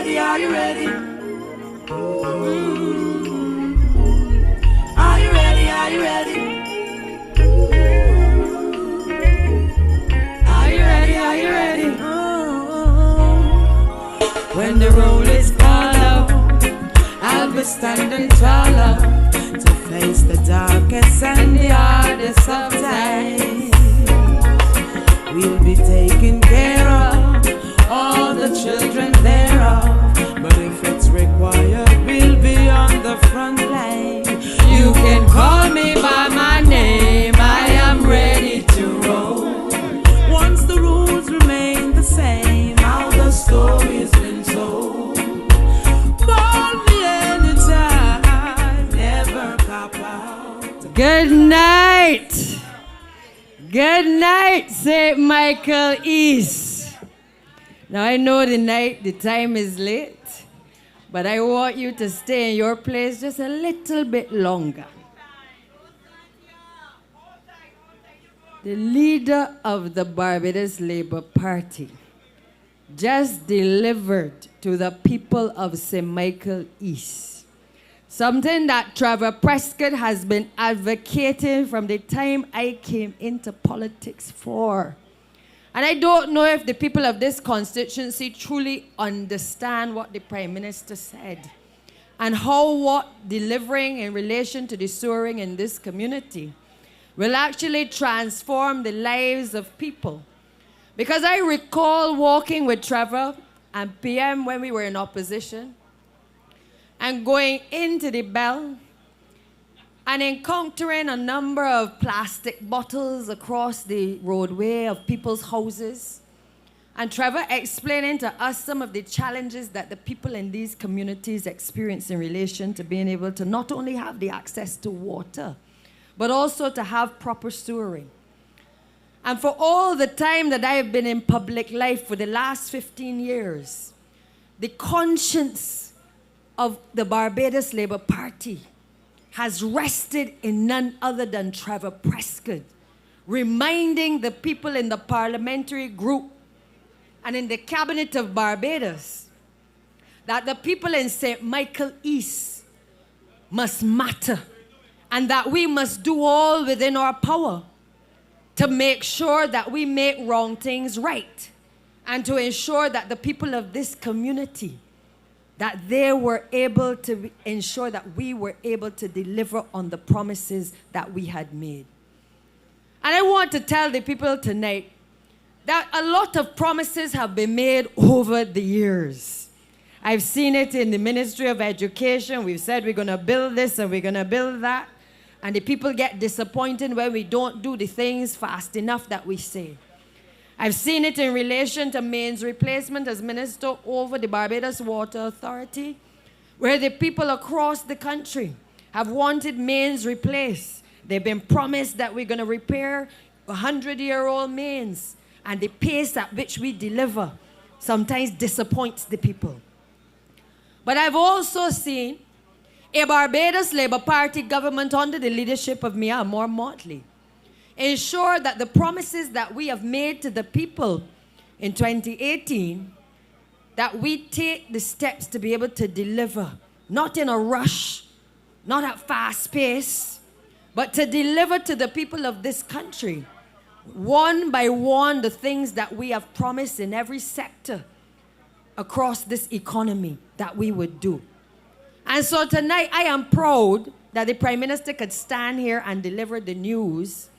ready? Are you ready? Are you ready? Are you ready? Are you ready? Are you ready? When the roll is called out, I'll be standing taller to face the darkest and the hardest of times. We'll be taking care of all the children thereof, but if it's required, we'll be on the front line. You can call me by my name, I am ready to roll. Once the rules remain the same, how the story's been told. Call me anytime, never cop out. Good night. Good night, St. Michael East. Now I know the time is late, but I want you to stay in your place just a little bit longer. The leader of the Barbados Labour Party just delivered to the people of St. Michael East something that Trevor Prescott has been advocating from the time I came into politics for. And I don't know if the people of this constituency truly understand what the Prime Minister said and how what delivering in relation to the sewering in this community will actually transform the lives of people. Because I recall walking with Trevor and PM when we were in opposition and going into the Bell and encountering a number of plastic bottles across the roadway of people's houses. And Trevor explaining to us some of the challenges that the people in these communities experience in relation to being able to not only have the access to water, but also to have proper sewering. And for all the time that I have been in public life for the last 15 years, the conscience of the Barbados Labour Party has rested in none other than Trevor Prescott, reminding the people in the parliamentary group and in the cabinet of Barbados that the people in St. Michael East must matter and that we must do all within our power to make sure that we make wrong things right and to ensure that the people of this community that they were able to ensure that we were able to deliver on the promises that we had made. And I want to tell the people tonight that a lot of promises have been made over the years. I've seen it in the Ministry of Education. We've said we're going to build this and we're going to build that. And the people get disappointed when we don't do the things fast enough that we say. I've seen it in relation to mains replacement as Minister over the Barbados Water Authority, where the people across the country have wanted mains replaced. They've been promised that we're going to repair 100-year-old mains, and the pace at which we deliver sometimes disappoints the people. But I've also seen a Barbados Labour Party government under the leadership of Mia Motley ensure that the promises that we have made to the people in 2018, that we take the steps to be able to deliver, not in a rush, not at fast pace, but to deliver to the people of this country, one by one, the things that we have promised in every sector across this economy that we would do. And so tonight, I am proud that the Prime Minister could stand here and deliver the news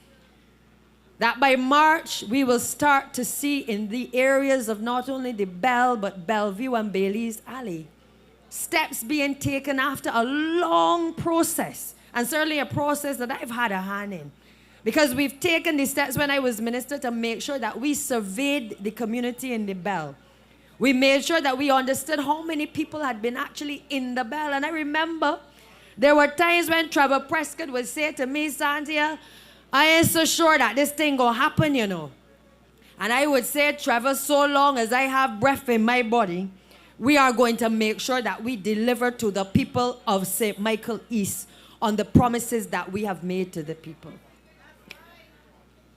that by March, we will start to see in the areas of not only the Bell, but Bellevue and Bailey's Alley, steps being taken after a long process, and certainly a process that I've had a hand in. Because we've taken the steps when I was minister to make sure that we surveyed the community in the Bell. We made sure that we understood how many people had been actually in the Bell. And I remember there were times when Trevor Prescott would say to me, Santia, I ain't so sure that this thing gonna happen, you know. And I would say, Trevor, so long as I have breath in my body, we are going to make sure that we deliver to the people of St. Michael East on the promises that we have made to the people.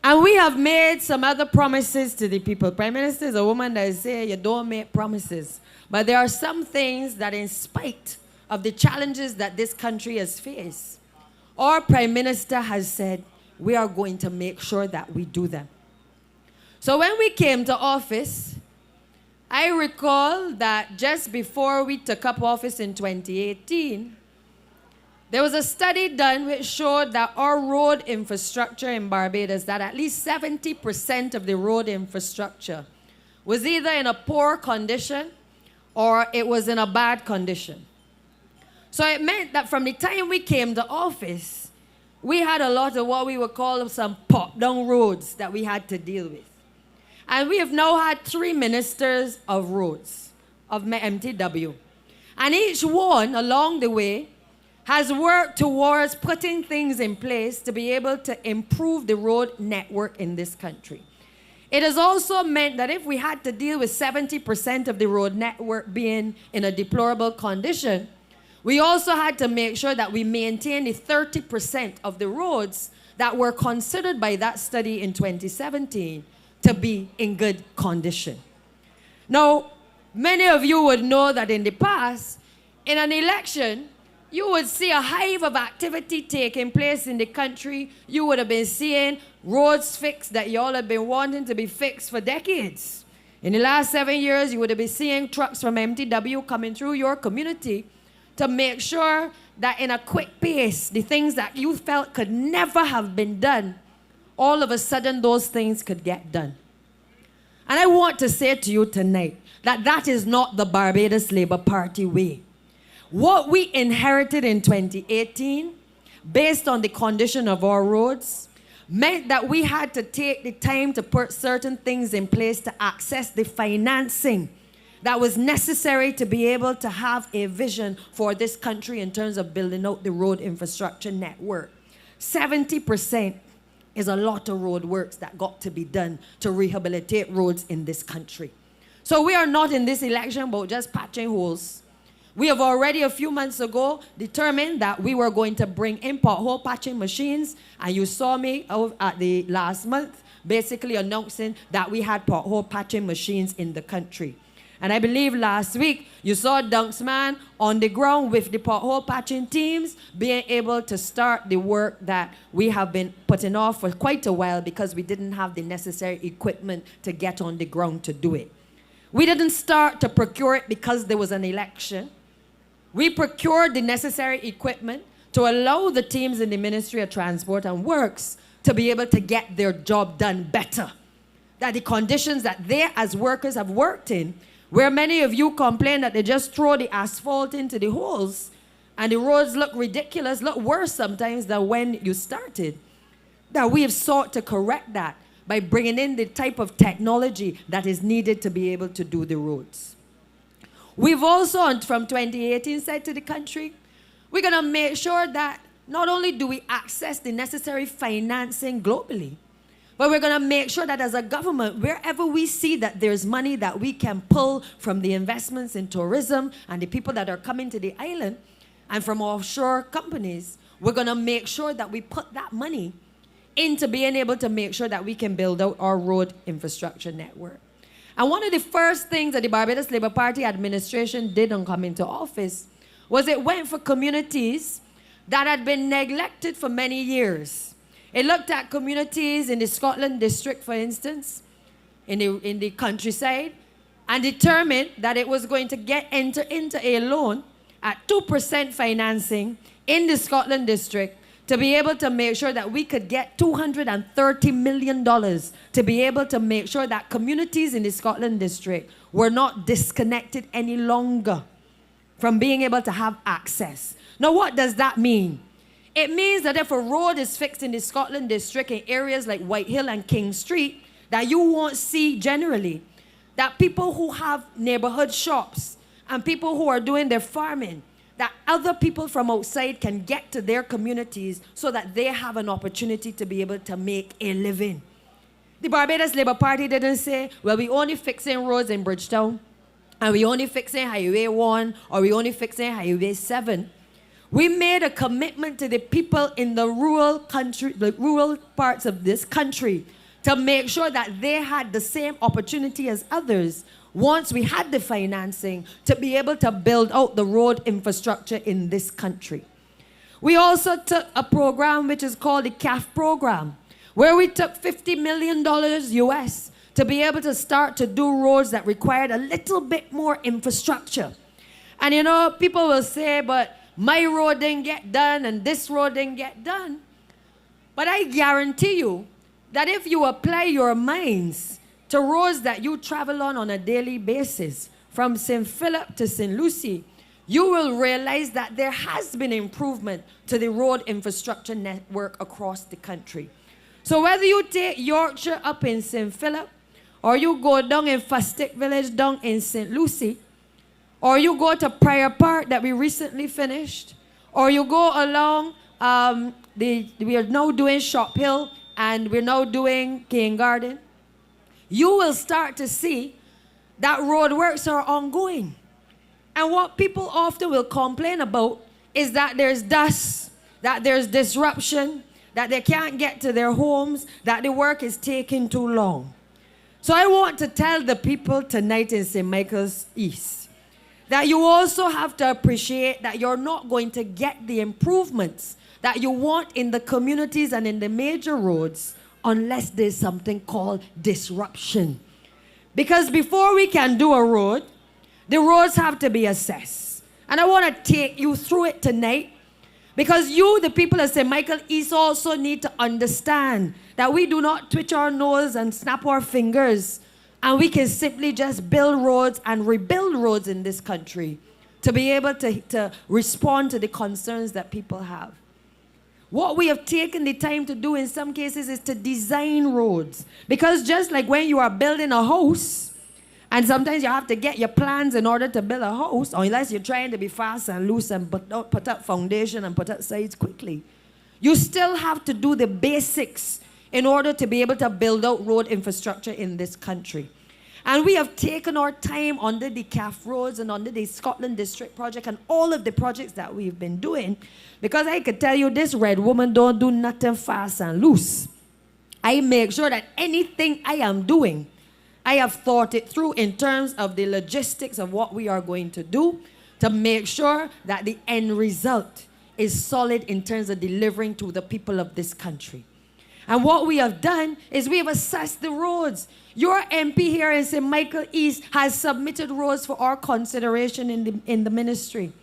And we have made some other promises to the people. Prime Minister is a woman that says you don't make promises. But there are some things that in spite of the challenges that this country has faced, our Prime Minister has said, we are going to make sure that we do them. So when we came to office, I recall that just before we took up office in 2018, there was a study done which showed that our road infrastructure in Barbados, that at least 70% of the road infrastructure was either in a poor condition or it was in a bad condition. So it meant that from the time we came to office, we had a lot of what we would call some pop-down roads that we had to deal with. And we have now had 3 ministers of roads, of MTW. And each one along the way has worked towards putting things in place to be able to improve the road network in this country. It has also meant that if we had to deal with 70% of the road network being in a deplorable condition, we also had to make sure that we maintain the 30% of the roads that were considered by that study in 2017 to be in good condition. Now, many of you would know that in the past, in an election, you would see a hive of activity taking place in the country. You would have been seeing roads fixed that you all have been wanting to be fixed for decades. In the last 7 years, you would have been seeing trucks from MTW coming through your community to make sure that in a quick pace, the things that you felt could never have been done, all of a sudden those things could get done. And I want to say to you tonight that that is not the Barbados Labour Party way. What we inherited in 2018, based on the condition of our roads, meant that we had to take the time to put certain things in place to access the financing that was necessary to be able to have a vision for this country in terms of building out the road infrastructure network. 70% is a lot of road works that got to be done to rehabilitate roads in this country. So we are not in this election about just patching holes. We have already a few months ago determined that we were going to bring in pothole patching machines, and you saw me at the last month basically announcing that we had pothole patching machines in the country. And I believe last week you saw Dunksman on the ground with the pothole patching teams being able to start the work that we have been putting off for quite a while because we didn't have the necessary equipment to get on the ground to do it. We didn't start to procure it because there was an election. We procured the necessary equipment to allow the teams in the Ministry of Transport and Works to be able to get their job done better. That the conditions that they as workers have worked in, where many of you complain that they just throw the asphalt into the holes and the roads look ridiculous, look worse sometimes than when you started, that we have sought to correct that by bringing in the type of technology that is needed to be able to do the roads. We've also, from 2018, said to the country, we're going to make sure that not only do we access the necessary financing globally, but we're going to make sure that as a government, wherever we see that there's money that we can pull from the investments in tourism and the people that are coming to the island and from offshore companies, we're going to make sure that we put that money into being able to make sure that we can build out our road infrastructure network. And one of the first things that the Barbados Labour Party administration did on coming to office was it went for communities that had been neglected for many years. It looked at communities in the Scotland district, for instance, in the countryside, and determined that it was going to enter into a loan at 2% financing in the Scotland district to be able to make sure that we could get $230 million to be able to make sure that communities in the Scotland district were not disconnected any longer from being able to have access. Now, what does that mean? It means that if a road is fixed in the Scotland district in areas like Whitehill and King Street, that you won't see generally, that people who have neighborhood shops and people who are doing their farming, that other people from outside can get to their communities so that they have an opportunity to be able to make a living. The Barbados Labour Party didn't say, well, we only fixing roads in Bridgetown, and we only fixing Highway 1, or we only fixing Highway 7. We made a commitment to the people in the rural country, the rural parts of this country, to make sure that they had the same opportunity as others once we had the financing to be able to build out the road infrastructure in this country. We also took a program which is called the CAF program, where we took $50 million US to be able to start to do roads that required a little bit more infrastructure. And you know, people will say, but my road didn't get done and this road didn't get done. But I guarantee you that if you apply your minds to roads that you travel on a daily basis, from St. Philip to St. Lucie, you will realize that there has been improvement to the road infrastructure network across the country. So whether you take Yorkshire up in St. Philip, or you go down in Fastic Village down in St. Lucie, or you go to Prior Park that we recently finished, or you go along, we are now doing Shop Hill, and we're now doing King Garden, you will start to see that road works are ongoing. And what people often will complain about is that there's dust, that there's disruption, that they can't get to their homes, that the work is taking too long. So I want to tell the people tonight in St. Michael's East that you also have to appreciate that you're not going to get the improvements that you want in the communities and in the major roads unless there's something called disruption. Because before we can do a road, the roads have to be assessed. And I want to take you through it tonight because you, the people of St. Michael East, also need to understand that we do not twitch our nose and snap our fingers and we can simply just build roads and rebuild roads in this country to be able to respond to the concerns that people have. What we have taken the time to do in some cases is to design roads. Because just like when you are building a house, and sometimes you have to get your plans in order to build a house, unless you're trying to be fast and loose and put up foundation and put up sides quickly. You still have to do the basics in order to be able to build out road infrastructure in this country. And we have taken our time under the CAF roads and under the Scotland District project and all of the projects that we've been doing. Because I could tell you this red woman don't do nothing fast and loose. I make sure that anything I am doing, I have thought it through in terms of the logistics of what we are going to do to make sure that the end result is solid in terms of delivering to the people of this country. And what we have done is we have assessed the roads. Your MP here in St. Michael East has submitted roads for our consideration in the ministry.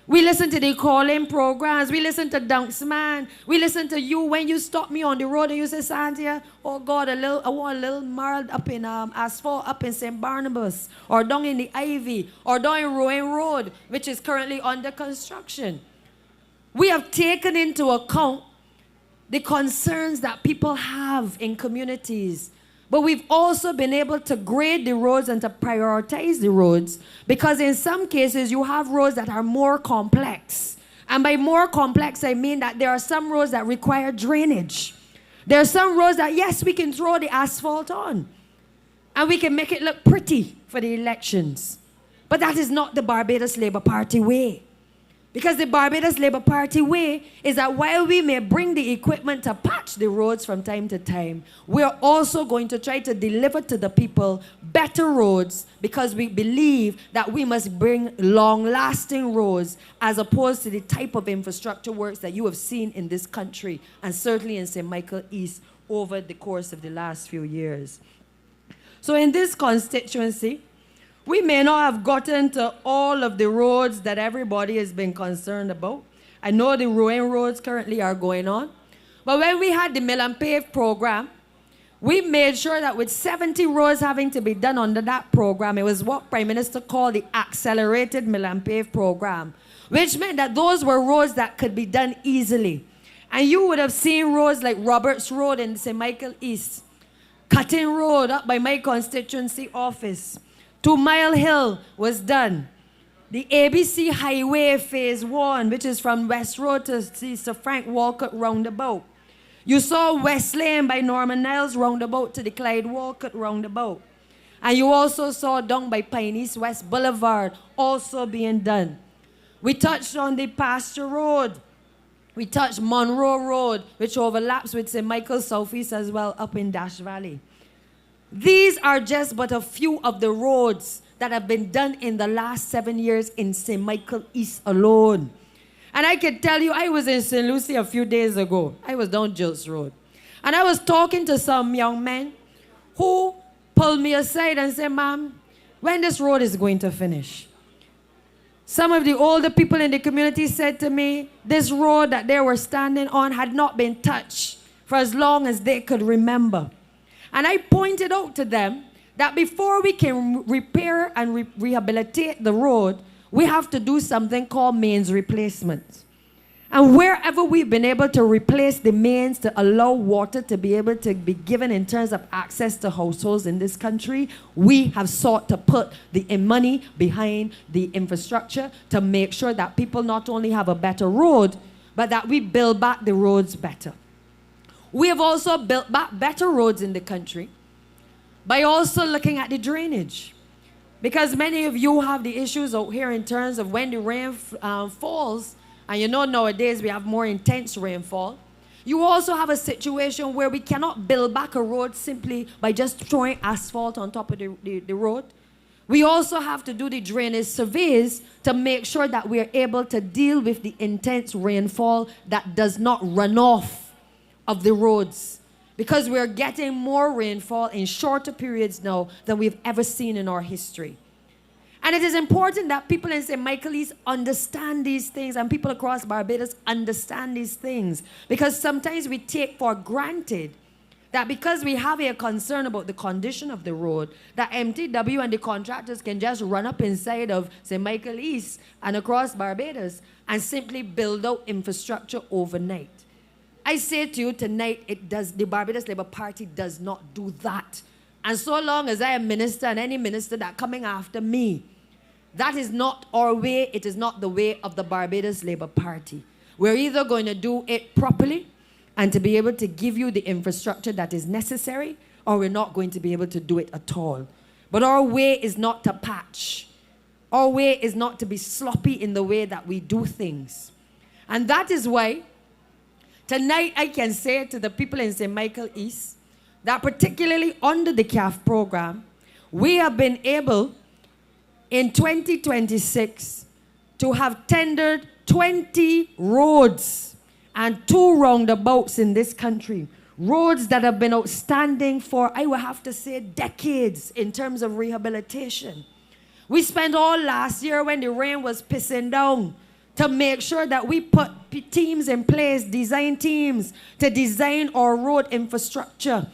We listen to the calling programs. We listen to Dunksman. We listen to you when you stop me on the road and you say, Santia, oh God, I want a little marled up in asphalt up in St. Barnabas, or down in the Ivy, or down in Rowan Road, which is currently under construction. We have taken into account the concerns that people have in communities. But we've also been able to grade the roads and to prioritize the roads because in some cases you have roads that are more complex. And by more complex, I mean that there are some roads that require drainage. There are some roads that, yes, we can throw the asphalt on and we can make it look pretty for the elections. But that is not the Barbados Labour Party way. Because the Barbados Labour Party way is that while we may bring the equipment to patch the roads from time to time, we're also going to try to deliver to the people better roads because we believe that we must bring long-lasting roads as opposed to the type of infrastructure works that you have seen in this country and certainly in St. Michael East over the course of the last few years. So in this constituency, we may not have gotten to all of the roads that everybody has been concerned about. I know the Rowan roads currently are going on. But when we had the Mill and Pave program, we made sure that with 70 roads having to be done under that program, it was what Prime Minister called the Accelerated Mill and Pave program, which meant that those were roads that could be done easily. And you would have seen roads like Roberts Road in St. Michael East, Cutting Road up by my constituency office, 2 Mile Hill was done. The ABC Highway Phase 1, which is from West Road to Sir Frank Walcott roundabout. You saw West Lane by Norman Niles roundabout to the Clyde Walcott roundabout. And you also saw down by Pine East West Boulevard also being done. We touched on the Pasture Road. We touched Monroe Road, which overlaps with St. Michael Southeast as well, up in Dash Valley. These are just but a few of the roads that have been done in the last 7 years in St. Michael East alone. And I can tell you, I was in St. Lucie a few days ago. I was down Jills Road. And I was talking to some young men who pulled me aside and said, "Ma'am, when this road is going to finish?" Some of the older people in the community said to me, this road that they were standing on had not been touched for as long as they could remember. And I pointed out to them that before we can repair and rehabilitate the road, we have to do something called mains replacement. And wherever we've been able to replace the mains to allow water to be able to be given in terms of access to households in this country, we have sought to put the money behind the infrastructure to make sure that people not only have a better road, but that we build back the roads better. We have also built back better roads in the country by also looking at the drainage. Because many of you have the issues out here in terms of when the rain falls, and you know nowadays we have more intense rainfall. You also have a situation where we cannot build back a road simply by just throwing asphalt on top of the road. We also have to do the drainage surveys to make sure that we are able to deal with the intense rainfall that does not run off of the roads. Because we're getting more rainfall in shorter periods now than we've ever seen in our history. And it is important that people in St. Michael East understand these things, and people across Barbados understand these things. Because sometimes we take for granted that because we have a concern about the condition of the road, that MTW and the contractors can just run up inside of St. Michael East and across Barbados and simply build out infrastructure overnight. I say to you tonight, the Barbados Labour Party does not do that. And so long as I am minister and any minister that coming after me, that is not our way. It is not the way of the Barbados Labour Party. We're either going to do it properly and to be able to give you the infrastructure that is necessary, or we're not going to be able to do it at all. But our way is not to patch. Our way is not to be sloppy in the way that we do things. And that is why tonight I can say to the people in St. Michael East that particularly under the CAF program, we have been able in 2026 to have tendered 20 roads and 2 roundabouts in this country. Roads that have been outstanding for, I would have to say, decades in terms of rehabilitation. We spent all last year when the rain was pissing down to make sure that we put teams in place, design teams, to design our road infrastructure.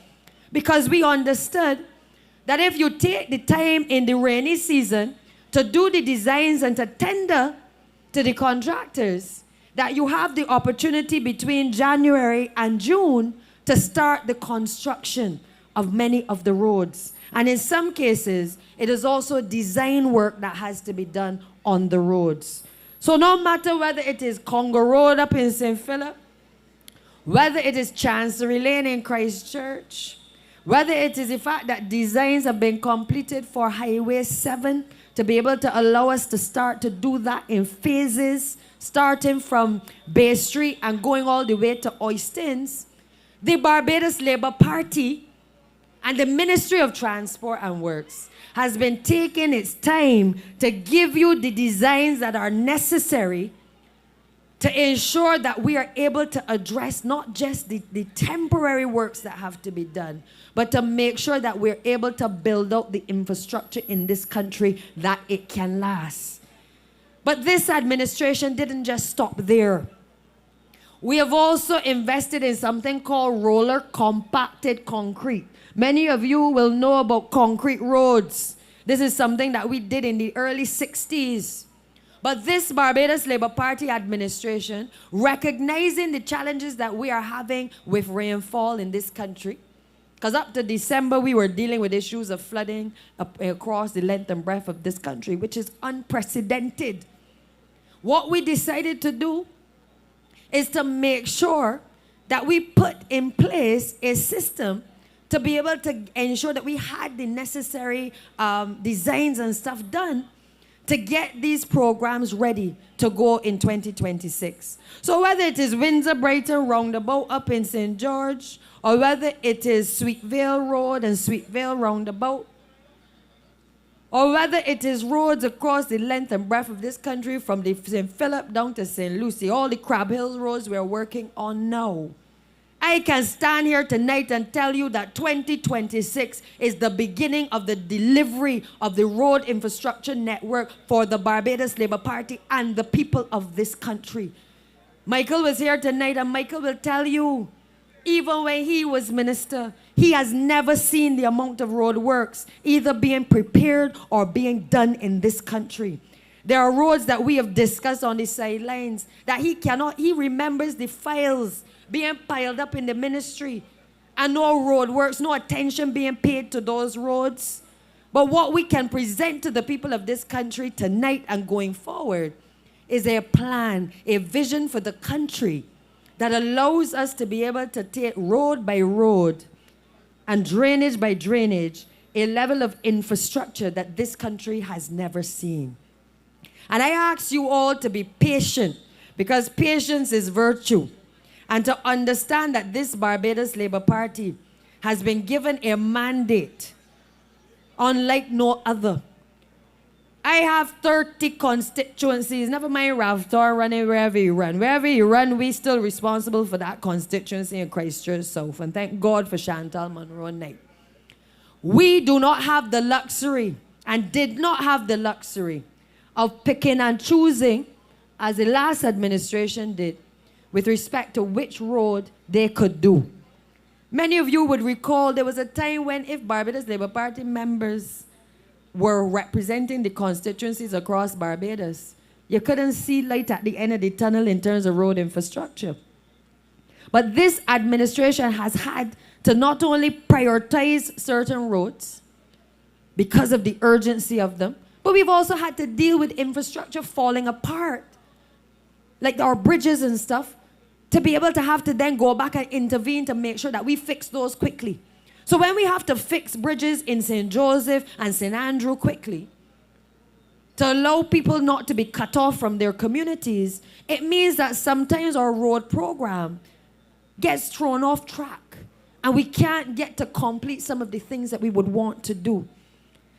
Because we understood that if you take the time in the rainy season to do the designs and to tender to the contractors, that you have the opportunity between January and June to start the construction of many of the roads. And in some cases, it is also design work that has to be done on the roads. So no matter whether it is Congo Road up in St. Philip, whether it is Chancery Lane in Christchurch, whether it is the fact that designs have been completed for Highway 7 to be able to allow us to start to do that in phases, starting from Bay Street and going all the way to Oistins, the Barbados Labour Party and the Ministry of Transport and Works has been taking its time to give you the designs that are necessary to ensure that we are able to address not just the temporary works that have to be done, but to make sure that we're able to build out the infrastructure in this country that it can last. But this administration didn't just stop there. We have also invested in something called roller compacted concrete. Many of you will know about concrete roads. This is something that we did in the early 60s. But this Barbados Labour Party administration, recognizing the challenges that we are having with rainfall in this country, because up to December we were dealing with issues of flooding across the length and breadth of this country, which is unprecedented. What we decided to do is to make sure that we put in place a system to be able to ensure that we had the necessary designs and stuff done to get these programs ready to go in 2026. So whether it is Windsor Brighton Roundabout up in St. George, or whether it is Sweetvale Road and Sweetvale Roundabout, or whether it is roads across the length and breadth of this country from the St. Philip down to St. Lucie, all the Crab Hills roads we're working on now. I can stand here tonight and tell you that 2026 is the beginning of the delivery of the road infrastructure network for the Barbados Labour Party and the people of this country. Michael was here tonight, and Michael will tell you, even when he was minister, he has never seen the amount of road works either being prepared or being done in this country. There are roads that we have discussed on the sidelines that he remembers the files being piled up in the ministry and no road works, no attention being paid to those roads. But what we can present to the people of this country tonight and going forward is a plan, a vision for the country that allows us to be able to take road by road and drainage by drainage a level of infrastructure that this country has never seen. And I ask you all to be patient, because patience is virtue, and to understand that this Barbados Labour Party has been given a mandate unlike no other. I have 30 constituencies. Never mind Ravtor running wherever you run. Wherever you run, we're still responsible for that constituency in Christchurch South. And thank God for Chantal Monroe Knight. We do not have the luxury, and did not have the luxury, of picking and choosing, as the last administration did, with respect to which road they could do. Many of you would recall there was a time when if Barbados Labour Party members were representing the constituencies across Barbados, you couldn't see light at the end of the tunnel in terms of road infrastructure. But this administration has had to not only prioritize certain roads because of the urgency of them, but we've also had to deal with infrastructure falling apart, like our bridges and stuff, to be able to have to then go back and intervene to make sure that we fix those quickly. So when we have to fix bridges in St. Joseph and St. Andrew quickly, to allow people not to be cut off from their communities, it means that sometimes our road program gets thrown off track and we can't get to complete some of the things that we would want to do.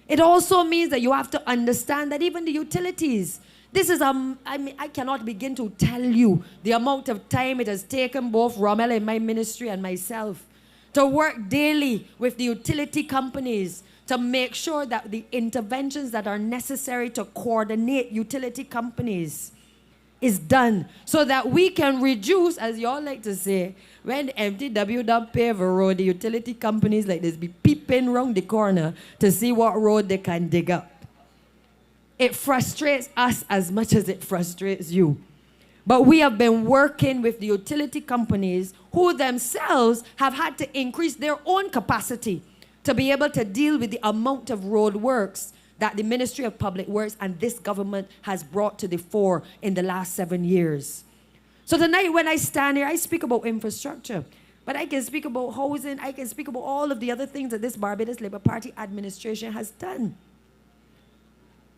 It also means that you have to understand that even the utilities, this is, I cannot begin to tell you the amount of time it has taken both Rommel in my ministry and myself to work daily with the utility companies to make sure that the interventions that are necessary to coordinate utility companies is done so that we can reduce, as you all like to say, when MTW don't pave a road, the utility companies like this be peeping round the corner to see what road they can dig up. It frustrates us as much as it frustrates you. But we have been working with the utility companies who themselves have had to increase their own capacity to be able to deal with the amount of road works that the Ministry of Public Works and this government has brought to the fore in the last 7 years. So tonight when I stand here, I speak about infrastructure, but I can speak about housing, I can speak about all of the other things that this Barbados Labour Party administration has done.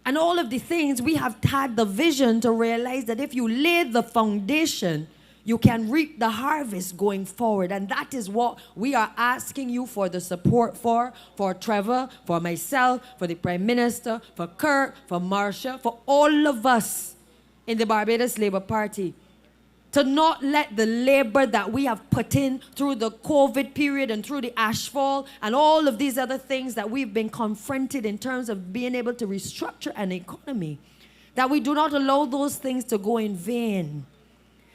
And all of the things we have had the vision to realize that if you lay the foundation, you can reap the harvest going forward. And that is what we are asking you for the support for Trevor, for myself, for the Prime Minister, for Kirk, for Marsha, for all of us in the Barbados Labour Party. To not let the labor that we have put in through the COVID period and through the ashfall and all of these other things that we've been confronted in terms of being able to restructure an economy, that we do not allow those things to go in vain.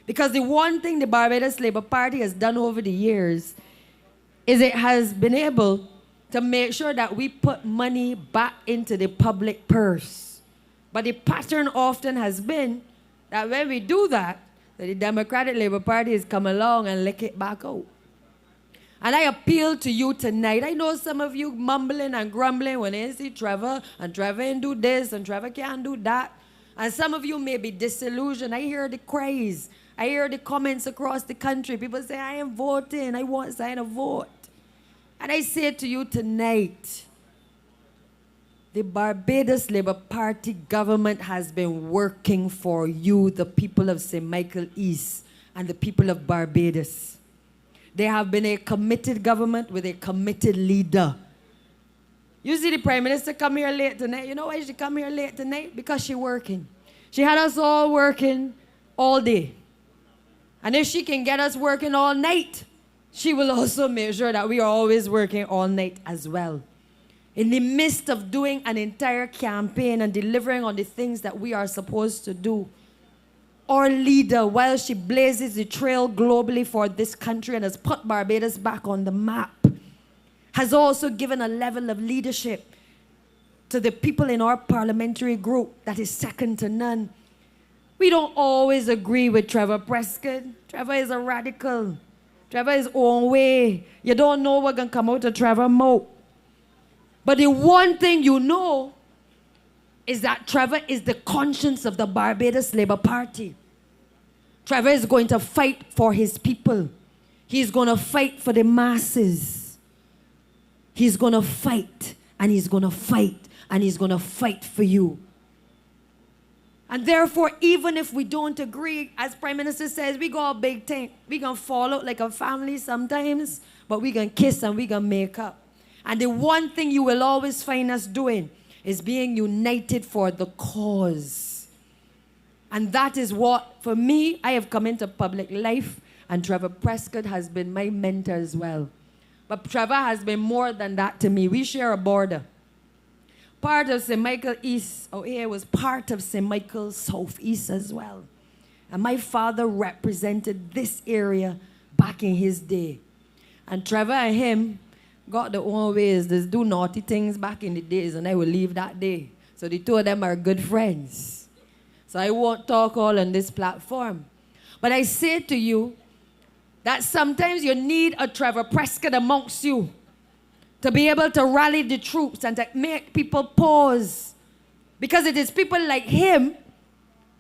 Because the one thing the Barbados Labour Party has done over the years is it has been able to make sure that we put money back into the public purse. But the pattern often has been that when we do that, the Democratic Labour Party has come along and lick it back out. And I appeal to you tonight. I know some of you mumbling and grumbling when they see Trevor, and Trevor ain't do this, and Trevor can't do that. And some of you may be disillusioned. I hear the cries. I hear the comments across the country. People say, I am voting. I want sign a vote. And I say to you tonight, The Barbados Labour Party government has been working for you, the people of St. Michael East and the people of Barbados. They have been a committed government with a committed leader. You see the Prime Minister come here late tonight. You know why she come here late tonight? Because she's working. She had us all working all day. And if she can get us working all night, she will also make sure that we are always working all night as well. In the midst of doing an entire campaign and delivering on the things that we are supposed to do, our leader, while she blazes the trail globally for this country and has put Barbados back on the map, has also given a level of leadership to the people in our parliamentary group that is second to none. We don't always agree with Trevor Prescott. Trevor is a radical. Trevor is own way. You don't know what's going to come out of Trevor mouth. But the one thing you know is that Trevor is the conscience of the Barbados Labour Party. Trevor is going to fight for his people. He's going to fight for the masses. He's going to fight, and he's going to fight, and he's going to fight for you. And therefore, even if we don't agree, as Prime Minister says, we got a big thing. We're going to fall out like a family sometimes, but we're going to kiss and we're going to make up. And the one thing you will always find us doing is being united for the cause. And that is what, for me, I have come into public life, and Trevor Prescott has been my mentor as well. But Trevor has been more than that to me. We share a border. Part of St. Michael East, here was part of St. Michael Southeast as well. And my father represented this area back in his day. And Trevor and him got their own ways. They do naughty things back in the days, and I will leave that day. So the two of them are good friends. So I won't talk all on this platform. But I say to you that sometimes you need a Trevor Prescott amongst you to be able to rally the troops and to make people pause. Because it is people like him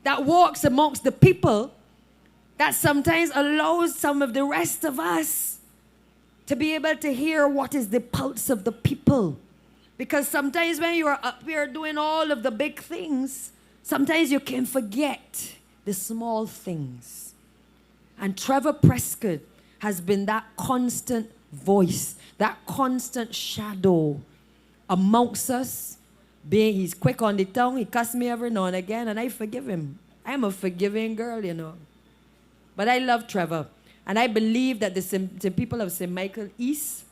that walks amongst the people that sometimes allows some of the rest of us to be able to hear what is the pulse of the people. Because sometimes when you are up here doing all of the big things, sometimes you can forget the small things. And Trevor Prescott has been that constant voice, that constant shadow amongst us. He's quick on the tongue. He cuss me every now and again, and I forgive him. I'm a forgiving girl, you know. But I love Trevor. And I believe that the people of St. Michael East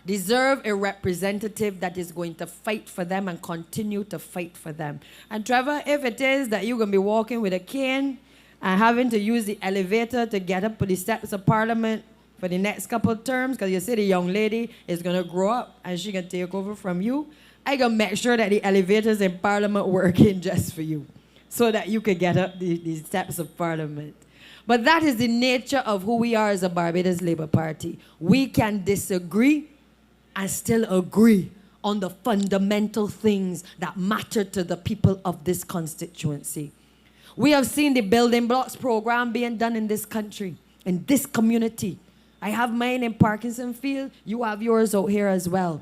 deserve a representative that is going to fight for them and continue to fight for them. And Trevor, if it is that you're going to be walking with a cane and having to use the elevator to get up to the steps of Parliament for the next couple of terms, because you see the young lady is going to grow up and she can take over from you, I going to make sure that the elevators in Parliament working just for you so that you can get up the steps of Parliament. But that is the nature of who we are as a Barbados Labour Party. We can disagree and still agree on the fundamental things that matter to the people of this constituency. We have seen the building blocks program being done in this country, in this community. I have mine in Parkinson Field. You have yours out here as well.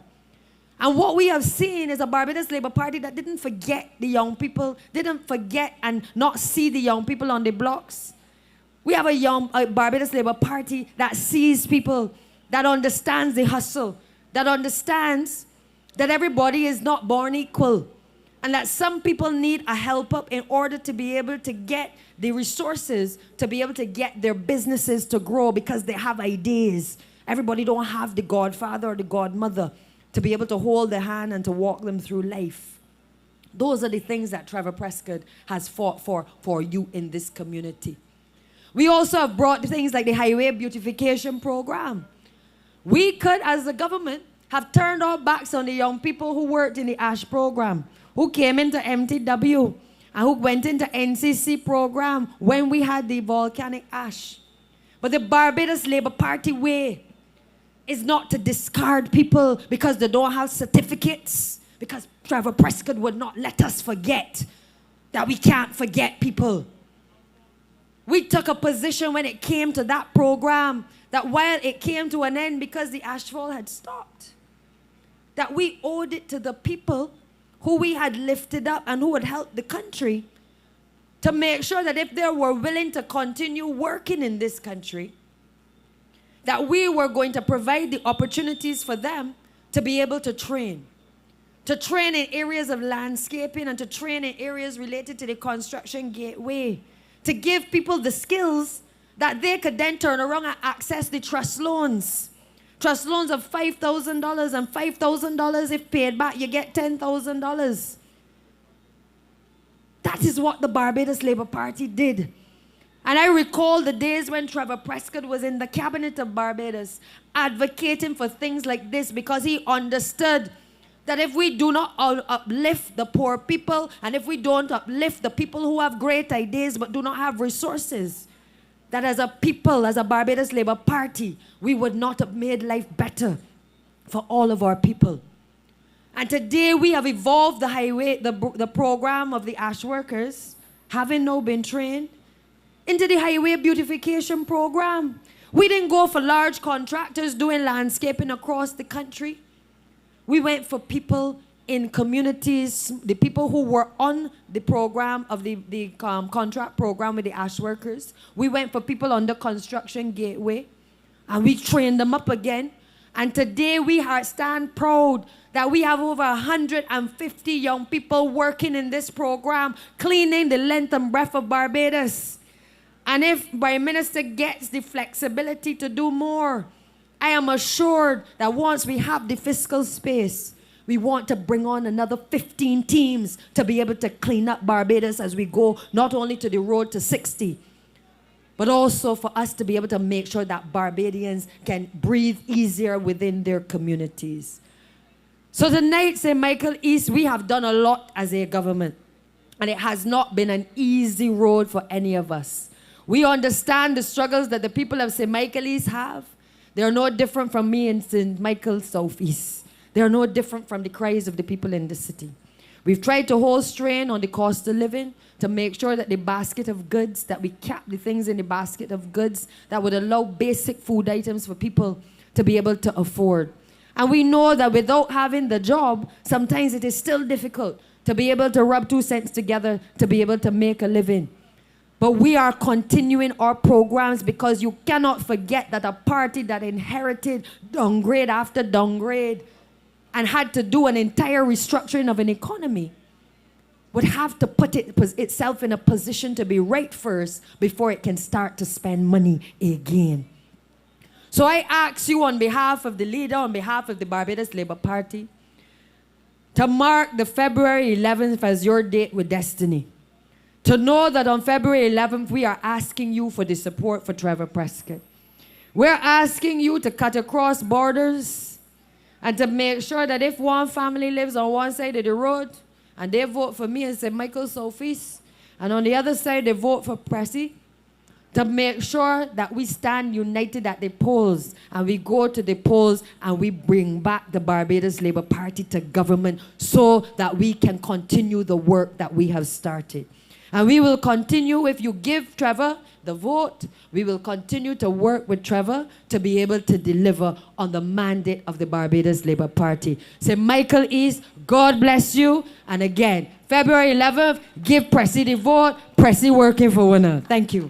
And what we have seen is a Barbados Labour Party that didn't forget the young people, didn't forget and not see the young people on the blocks. We have a Barbados Labour Party that sees people, that understands the hustle, that understands that everybody is not born equal, and that some people need a help up in order to be able to get the resources to be able to get their businesses to grow because they have ideas. Everybody don't have the godfather or the godmother to be able to hold their hand and to walk them through life. Those are the things that Trevor Prescott has fought for you in this community. We also have brought things like the highway beautification program. We could, as a government, have turned our backs on the young people who worked in the ASH program, who came into MTW, and who went into NCC program when we had the volcanic ash. But the Barbados Labour Party way is not to discard people because they don't have certificates, because Trevor Prescott would not let us forget that we can't forget people. We took a position when it came to that program that while it came to an end because the ashfall had stopped, that we owed it to the people who we had lifted up and who had helped the country, to make sure that if they were willing to continue working in this country, that we were going to provide the opportunities for them to be able to train in areas of landscaping and to train in areas related to the construction gateway, to give people the skills that they could then turn around and access the trust loans. Trust loans of $5,000, and $5,000 if paid back, you get $10,000. That is what the Barbados Labour Party did. And I recall the days when Trevor Prescott was in the cabinet of Barbados advocating for things like this, because he understood that if we do not uplift the poor people, and if we don't uplift the people who have great ideas but do not have resources, that as a people, as a Barbados Labour Party, we would not have made life better for all of our people. And today we have evolved the highway, the program of the ash workers, having now been trained, into the highway beautification program. We didn't go for large contractors doing landscaping across the country. We went for people in communities, the people who were on the program of the contract program with the ash workers. We went for people on the construction gateway, and we trained them up again. And today we stand proud that we have over 150 young people working in this program, cleaning the length and breadth of Barbados. And if Prime Minister gets the flexibility to do more, I am assured that once we have the fiscal space, we want to bring on another 15 teams to be able to clean up Barbados as we go, not only to the road to 60, but also for us to be able to make sure that Barbadians can breathe easier within their communities. So tonight, St. Michael East, we have done a lot as a government, and it has not been an easy road for any of us. We understand the struggles that the people of St. Michael East have. They are no different from me in St. Michael Southeast. They are no different from the cries of the people in the city. We've tried to hold strain on the cost of living to make sure that the basket of goods, that we cap the things in the basket of goods that would allow basic food items for people to be able to afford. And we know that without having the job, sometimes it is still difficult to be able to rub 2 cents together to be able to make a living. But we are continuing our programs, because you cannot forget that a party that inherited downgrade after downgrade and had to do an entire restructuring of an economy would have to put itself in a position to be right first before it can start to spend money again. So I ask you on behalf of the leader, on behalf of the Barbados Labour Party, to mark the February 11th as your date with destiny. To know that on February 11th, we are asking you for the support for Trevor Prescott. We're asking you to cut across borders and to make sure that if one family lives on one side of the road and they vote for me in St. Michael Southeast, and on the other side they vote for Pressy, to make sure that we stand united at the polls, and we go to the polls and we bring back the Barbados Labour Party to government so that we can continue the work that we have started. And we will continue, if you give Trevor the vote, we will continue to work with Trevor to be able to deliver on the mandate of the Barbados Labour Party. St. Michael East, God bless you. And again, February 11th, give Pressy the vote. Pressy working for winner. Thank you.